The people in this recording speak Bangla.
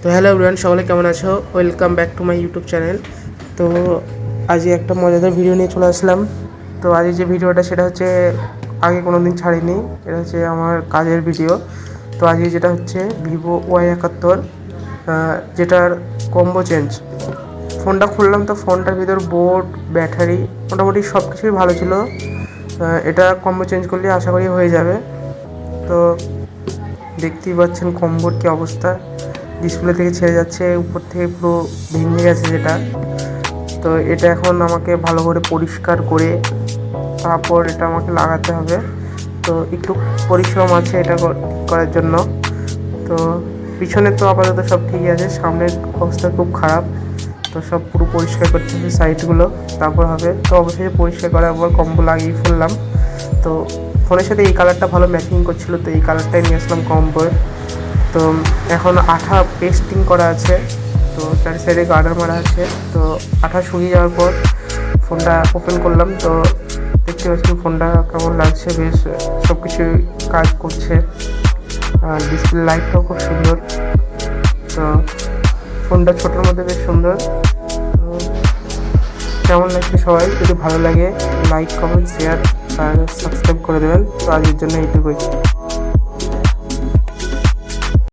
তো হ্যালো এভরিওয়ান, সকলে কেমন আছো? Welcome back to my YouTube channel. তো আজকে একটা মজাদার ভিডিও নিয়ে চলে আসলাম। তো আজকে যে ভিডিওটা সেটা হচ্ছে আগে কোনো দিন ছাড়িনি, এটা হচ্ছে আমার কাজের ভিডিও। তো আজকে যেটা হচ্ছে ভিভো Y71, যেটার কম্বো চেঞ্জ। ফোনটা খুললাম তো ফোনটার ভিতর বোর্ড, ব্যাটারি মোটামুটি সব কিছুই ভালো ছিল। এটা কম্বো চেঞ্জ করলে আশা করি হয়ে যাবে। তো দেখতেই পাচ্ছেন কম্বোর কী অবস্থা, ডিসপ্লে থেকে ছেড়ে যাচ্ছে, উপর থেকে পুরো ভেঙে গেছে যেটা। তো এটা এখন আমাকে ভালো করে পরিষ্কার করে তারপর এটা আমাকে লাগাতে হবে। তো একটু পরিশ্রম আছে এটা করার জন্য। তো পিছনে তো আপাতত সব ঠিকই আছে, সামনের অবস্থা খুব খারাপ। তো সব পুরো পরিষ্কার করতে হবে সাইডগুলো, তারপর হবে। তো অবশ্যই পরিষ্কার করার পর কম্বো লাগিয়ে ফেললাম। তো ফোনের সাথে এই কালারটা ভালো ম্যাচিং করছিল, তো এই কালারটাই নিয়ে আসলাম কম্বোর। তো এখন আঠা পেস্টিং করা আছে, তো চারি সাইডে গার্ডার মারা আছে। তো আঠা শুকিয়ে যাওয়ার পর ফোনটা ওপেন করলাম। তো দেখতে পাচ্ছি ফোনটা কেমন লাগছে, বেশ সব কিছু কাজ করছে, আর ডিসপ্লে লাইটটাও খুব সুন্দর। তো ফোনটা ছোটোর মধ্যে বেশ সুন্দর। তো কেমন লাগছে সবাই, যদি ভালো লাগে লাইক, কমেন্ট, শেয়ার আর সাবস্ক্রাইব করে দেবেন। তো আজকের জন্য এইটুকুই।